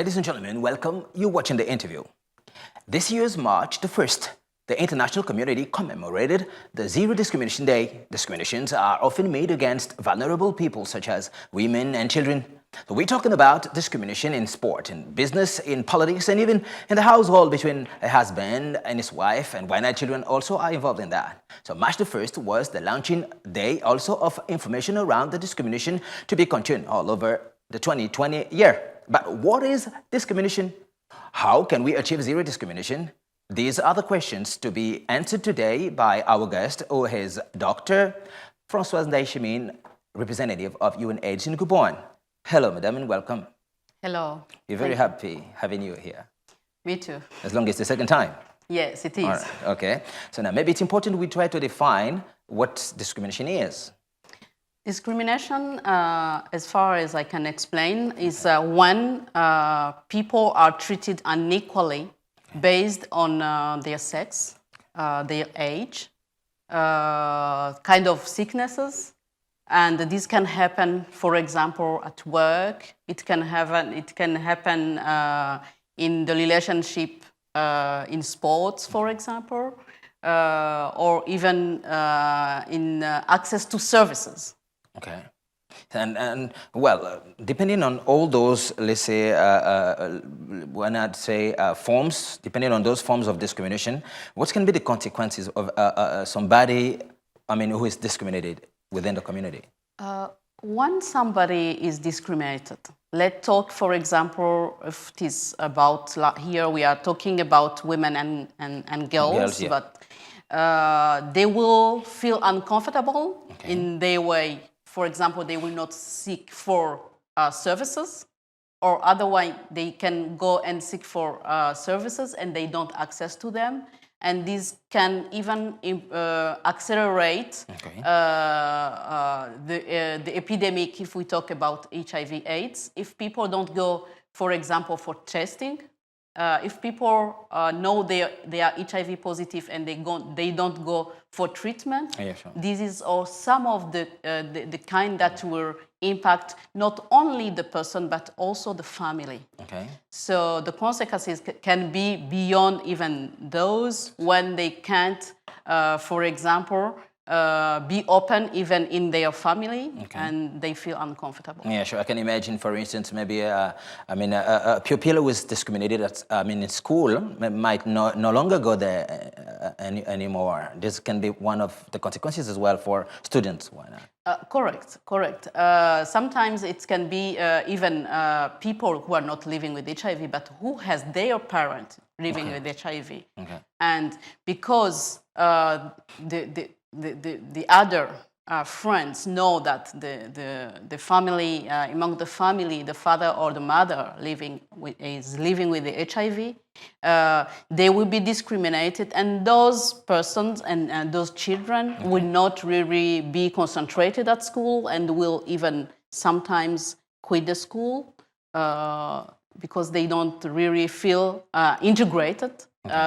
Ladies and gentlemen, welcome. You're watching the interview. This year's March the 1st, the international community commemorated the Zero Discrimination Day. Discriminations are often made against vulnerable people such as women and children. So we're talking about discrimination in sport, in business, in politics, and even in the household between a husband and his wife, and why not children also are involved in that. So March the 1st was the launching day also of information around the discrimination to be continued all over the 2020 year. But what is discrimination? How can we achieve zero discrimination? These are the questions to be answered today by our guest, who is Dr. Françoise NDAYICHIMIYE, representative of UNAIDS in Gabon. Hello, madam, and welcome. Hello. We're very happy having you here. Me too. As long as it's the second time. Yes, it is. All right, okay. So now maybe it's important we try to define what discrimination is. Discrimination, as far as I can explain, is when people are treated unequally based on their sex, their age, kind of sicknesses. And this can happen, for example, at work. It can happen in the relationship in sports, for example, or even in access to services. Okay. And well, depending on all those, let's say, why not say forms, depending on those forms of discrimination, what can be the consequences of somebody, who is discriminated within the community? When somebody is discriminated, let's talk, for example, if it is about, here we are talking about women and girls, yeah. but they will feel uncomfortable in their way. For example, they will not seek for services, or otherwise they can go and seek for services and they don't access to them. And this can even accelerate the epidemic if we talk about HIV/AIDS. If people don't go, for example, for testing, if people know they are HIV positive and they don't go for treatment, sure. This is some of the kind that will impact not only the person but also the family. Okay. So the consequences can be beyond even those when they can't, for example, be open even in their family, and they feel uncomfortable. Yeah, sure. I can imagine, for instance, maybe a pupil who is discriminated at, in school might no longer go there anymore. This can be one of the consequences as well for students. Why not? Correct. Sometimes it can be even people who are not living with HIV, but who has their parent living with HIV. And because the other friends know that the family, among the family, the father or the mother is living with the HIV, they will be discriminated, and those persons and those children will not really be concentrated at school and will even sometimes quit the school because they don't really feel integrated,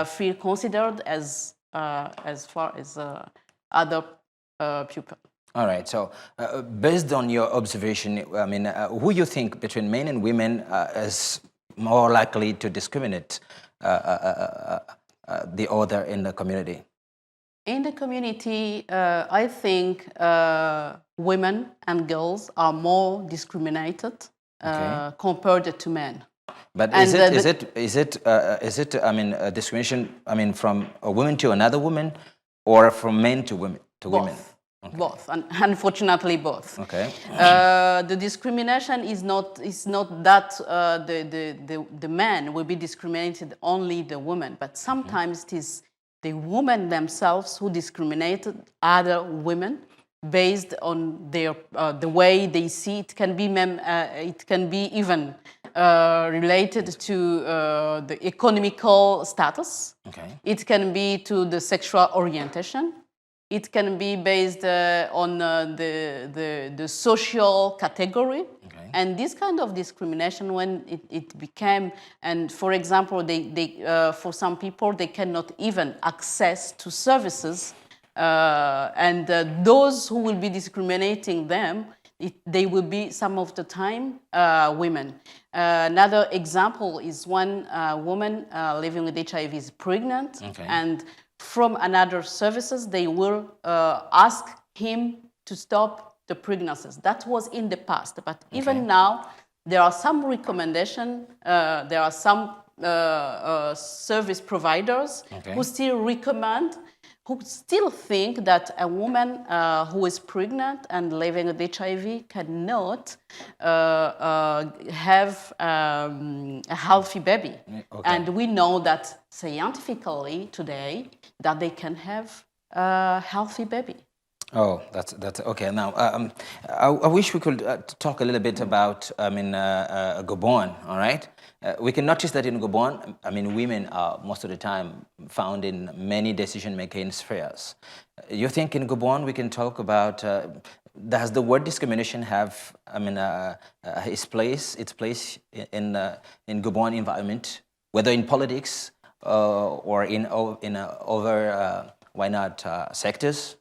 feel considered as far as other people. All right. So, based on your observation, who you think between men and women is more likely to discriminate the other in the community? In the community, I think women and girls are more discriminated compared to men. But is it a discrimination? From a woman to another woman, or from men to women? Women? Both, and unfortunately both. Okay. The discrimination is not that the man will be discriminated, only the woman, but sometimes it is the women themselves who discriminated other women based on their the way they see. It can be even related to the economical status. It can be to the sexual orientation. It can be based on the social category. And this kind of discrimination, when it became, and for example, for some people, they cannot even access to services, and those who will be discriminating them, they will be some of the time women. Another example is one woman living with HIV is pregnant, and from another services they will ask him to stop the pregnancies. That was in the past, but even now there are some recommendation. There are some service providers who still recommend, who still think that a woman who is pregnant and living with HIV cannot have a healthy baby. And we know that scientifically today that they can have a healthy baby. Oh, that's okay. Now, I wish we could talk a little bit about, Gabon. All right, we can notice that in Gabon, women are most of the time found in many decision-making spheres. You think in Gabon we can talk about? Does the word discrimination have, its place in Gabon environment, whether in politics or in other why not sectors?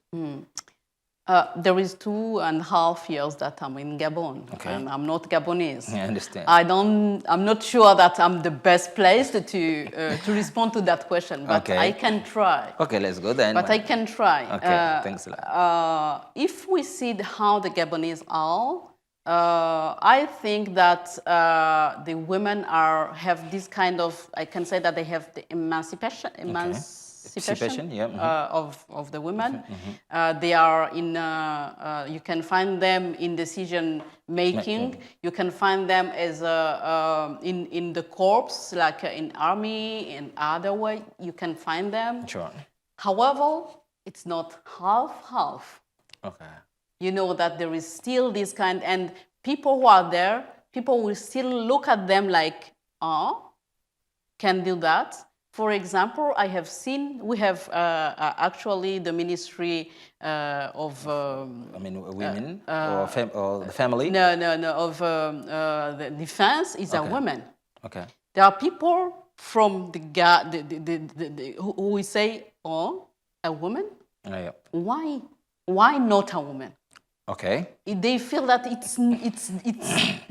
There is 2.5 years that I'm in Gabon, and I'm not Gabonese. I understand. I'm not sure that I'm the best place to respond to that question, but I can try. Okay, let's go then. But I can try. Okay, thanks a lot. If we see how the Gabonese are, I think that the women have this kind of, I can say that they have the emancipation of the women. They are in, you can find them in decision making. You can find them as in the corps, like in army, in other way. You can find them. Sure. However, it's not half. Okay. You know that there is still this kind, and people who are there, people will still look at them like, can do that. For example, I have seen, we have actually the Ministry of... women or the family? No, of the defense is a woman. Okay. There are people from who we say, a woman? Yeah. Why not a woman? Okay. They feel that it's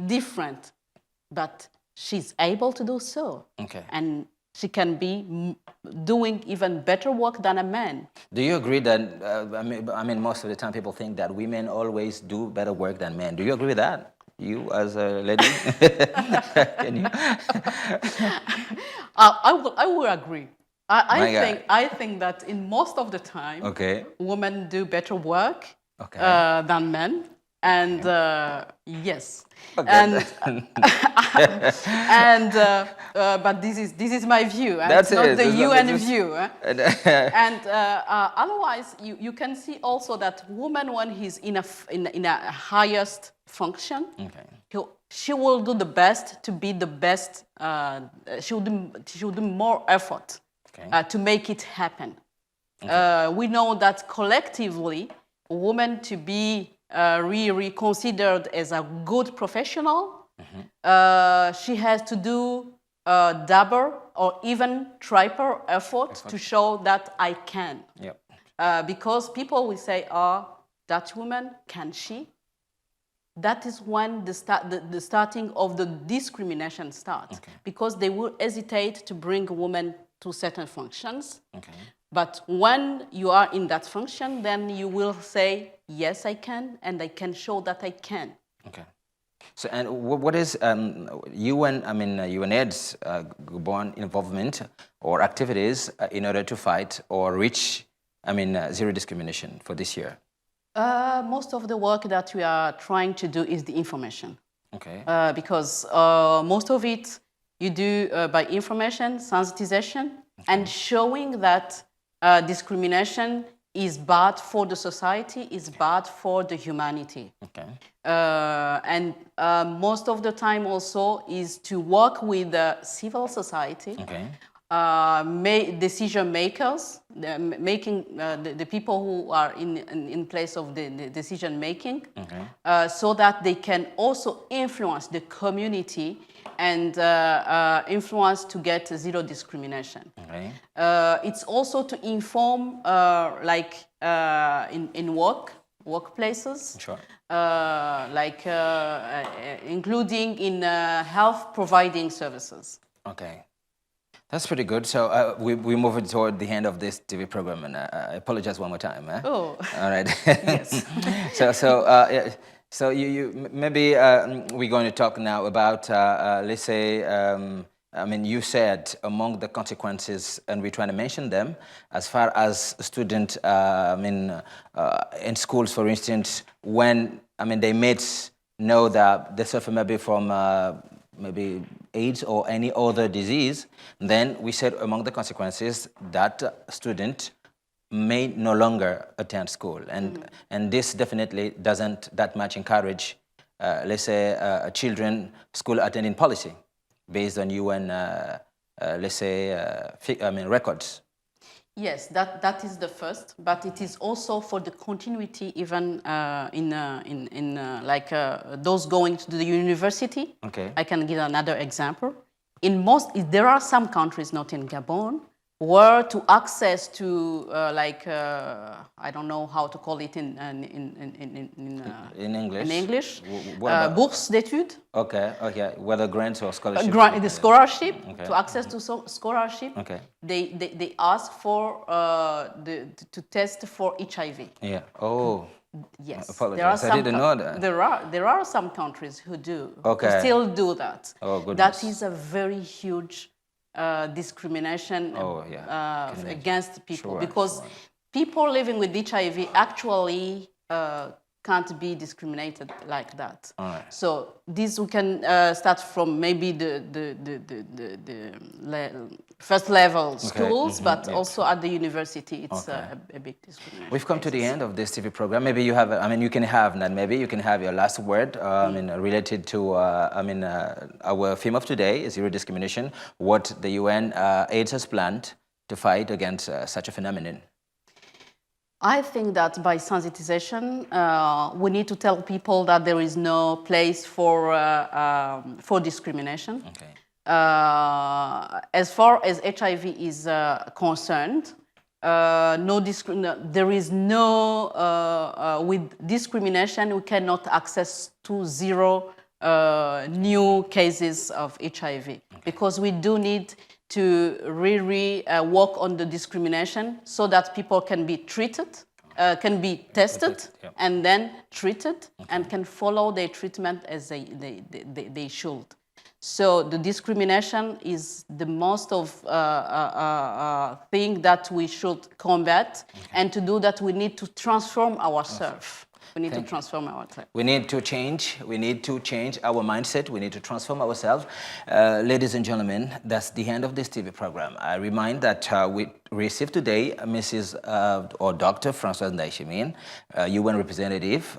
different, but she's able to do so. Okay. And she can be doing even better work than a man. Do you agree that, most of the time people think that women always do better work than men. Do you agree with that? You as a lady? Can you? I will agree. I think that in most of the time, women do better work than men. And yes, but this is my view. It's not the UN view. And otherwise, you can see also that woman, when he's in a highest function, she will do the best to be the best. She will do more effort to make it happen. We know that collectively, women to be really considered as a good professional, she has to do double or even triple effort to show that I can. Because people will say, that woman, can she? That is when the starting of the discrimination starts. Because they will hesitate to bring women to certain functions. But when you are in that function, then you will say, yes, I can, and I can show that I can. Okay. So, and what is UNAIDS Gabon involvement or activities in order to fight or reach, zero discrimination for this year? Most of the work that we are trying to do is the information. Because most of it you do by information, sensitization, and showing that discrimination is bad for the society, is bad for the humanity. And most of the time also is to work with the civil society, decision makers, the people who are in place of the decision making, so that they can also influence the community and influence to get zero discrimination. It's also to inform, in work, workplaces, Sure. including in health providing services. Okay. That's pretty good. So we're moving toward the end of this TV program, and I apologize one more time. Eh? Oh. All right. Yes. So you maybe we're going to talk now about let's say I mean you said among the consequences, and we're trying to mention them as far as student in schools, for instance, when they may know that they suffer maybe from maybe AIDS or any other disease, then we said among the consequences that student may no longer attend school. And this definitely doesn't that much encourage, let's say, children school attending policy based on UN, let's say, records. Yes, that is the first, but it is also for the continuity even those going to the university. Okay. I can give another example. There are some countries, not in Gabon, where to access to I don't know how to call it in English. In English, bourse d'études. Okay. Okay. Whether grants or scholarship. The scholarship. Okay. To access to scholarship. Okay. They ask for to test for HIV. Yeah. Oh. Yes, Apologies. I didn't know that. There are some countries who do. Okay. Who still do that. Oh, goodness. That is a very huge discrimination against people, Sure, because people living with HIV actually can't be discriminated like that. All right. So this we can start from maybe the first level schools, but also at the university, it's a big discrimination. We've come to the end of this TV program. Maybe you have, you can have, Nat, maybe you can have your last word, related to, our theme of today, zero discrimination, what the UN AIDS has planned to fight against such a phenomenon. I think that by sensitization, we need to tell people that there is no place for discrimination. Okay. As far as HIV is concerned, there is no, with discrimination, we cannot access to zero new cases of HIV, because we do need to really work on the discrimination so that people can be treated, can be tested, and then treated, and can follow their treatment as they should. So the discrimination is the most of thing that we should combat, and to do that we need to transform ourselves. We need to transform ourselves. We need to change. We need to change our mindset. We need to transform ourselves. Ladies and gentlemen, that's the end of this TV program. I remind that we received today Mrs. or Dr. FRANCOISE NDAYICHIMIYE, UN representative.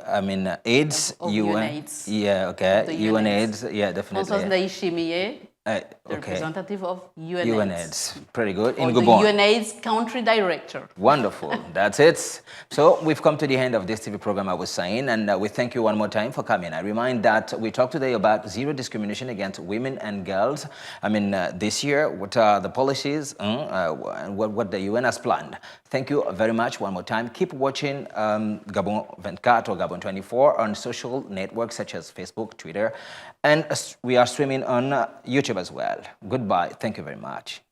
AIDS. UN AIDS. Yeah, okay. UN AIDS. Yeah, definitely. FRANCOISE NDAYICHIMIYE. The representative of UN AIDS. Pretty good. In or Gabon. the UN AIDS country director. Wonderful. That's it. So we've come to the end of this TV program, I was saying, and we thank you one more time for coming. I remind that we talked today about zero discrimination against women and girls. This year, what are the policies and what the UN has planned. Thank you very much one more time. Keep watching Gabon 24 or Gabon 24 on social networks such as Facebook, Twitter, and we are streaming on YouTube as well. Goodbye. Thank you very much.